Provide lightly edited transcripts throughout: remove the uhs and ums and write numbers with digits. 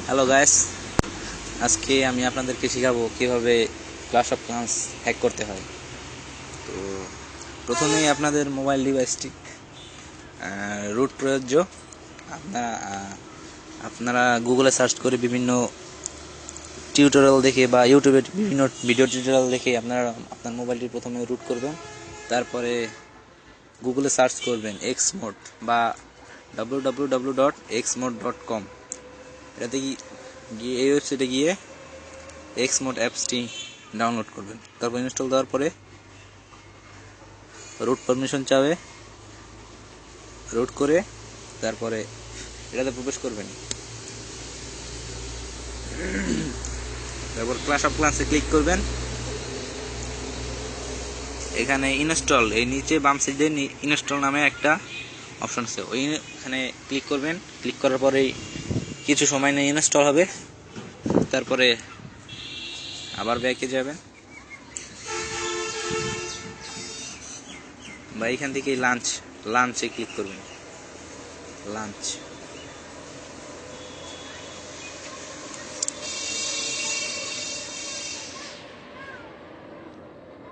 Hello guys, আজকে আমি আপনাদেরকে শেখাবো কিভাবে ক্লাশ অফ ক্লান্স হ্যাক করতে হয়। তো প্রথমেই আপনাদের মোবাইল ডিভাইসটি রুট প্রযোজ্য। আপনারা গুগলে সার্চ করে বিভিন্ন টিউটোরিয়াল দেখে বা ইউটিউবে বিভিন্ন ভিডিও টিউটোরিয়াল দেখে আপনারা আপনার মোবাইলটি প্রথমে রুট করবেন। তারপরে গুগলে সার্চ করবেন xmod বা www.xmod.com। এটাতে গিয়ে এই ওয়েবসাইটে গিয়ে xmod অ্যাপসটি ডাউনলোড করবেন। তারপর ইনস্টল দেওয়ার পরে রুট পারমিশন চাবে, রুট করে তারপরে এটাতে প্রবেশ করবেন। তারপর ক্লাশ অফ ক্লান্সে ক্লিক করবেন। এখানে ইনস্টল, এই নিচে বাম সাইডে ইনস্টল নামে একটা অপশন আছে, ওইখানে ক্লিক করবেন। ক্লিক করার পরেই কিছু সময় নিয়ে ইনস্টল হবে। তারপরে আবার ব্যাকে যাবেন বা এখান থেকে লাঞ্চে ক্লিক করবেন। লাঞ্চ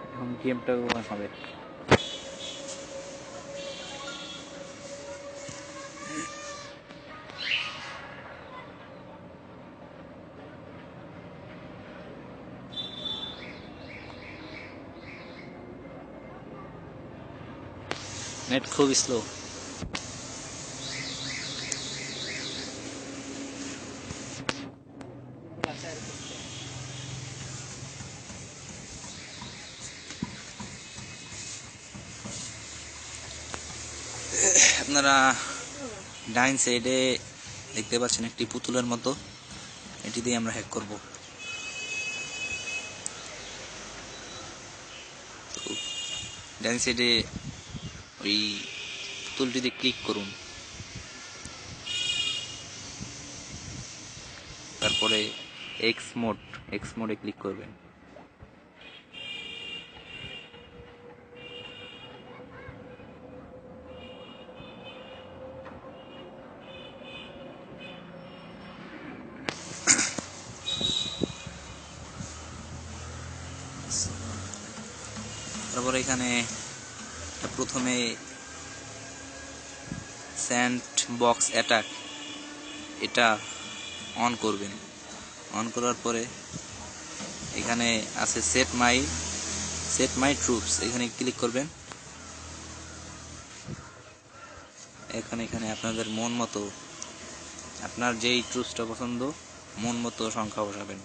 এখন গেমটা হবে। নেট খুব স্লো। আপনারা ডাইন সাইডে দেখতে পাচ্ছেন একটি পুতুলের মতো, এটি দিয়ে আমরা হ্যাক করব। ডাইন সাইডে ওই পুতুলটিতে ক্লিক করুন। তারপরে এক্স মোডে ক্লিক করবেন। তারপরে এখানে প্রথমে স্যান্ড বক্স অ্যাটাক এটা অন করবেন। অন করার পরে এখানে আছে সেট মাই ট্রুপস, এখানে ক্লিক করবেন। এখানে আপনাদের মন মতো, আপনার যেই ট্রুপসটা পছন্দ মন মতো সংখ্যা বসাবেন,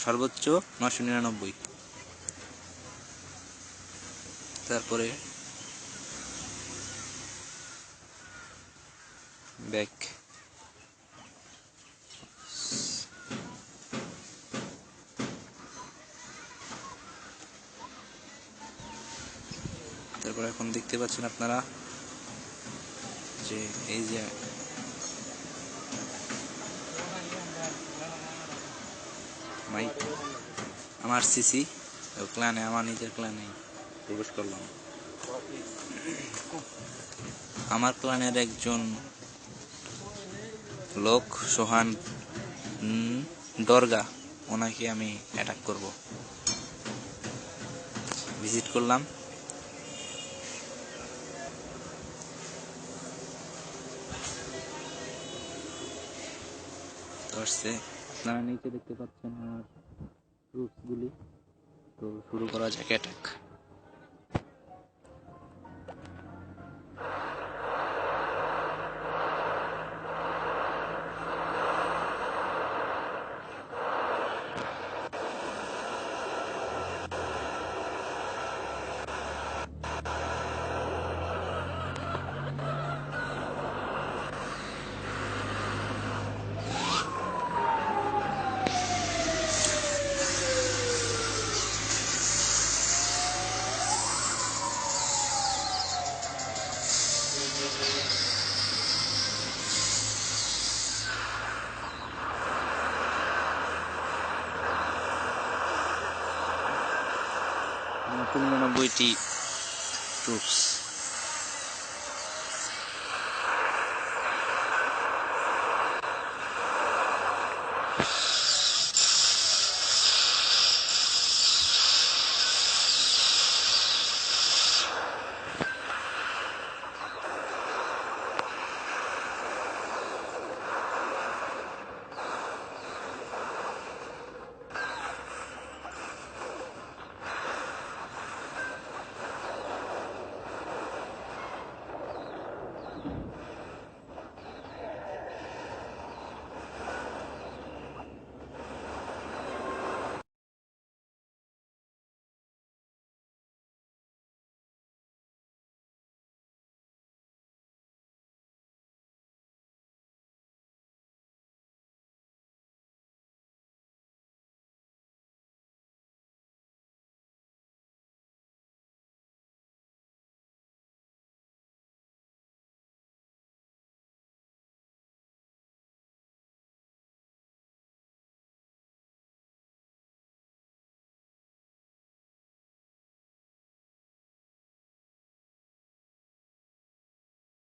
সর্বোচ্চ 999। তারপরে ব্যাক, তারপর এখন দেখতে পাচ্ছেন আপনারা যে এই যে আমার সিসি ক্লানে, আমার নিজের ক্লানে প্রবেশ করলাম। আমার ক্লানের একজন লোক সোহান দরগা, ওনাকে আমি অ্যাটাক করব। ভিজিট করলাম। আপনারা নিচে দেখতে পাচ্ছেন আমার ট্রুপসগুলি। তো শুরু করা যাক অ্যাটাক। টি ট্রুপস।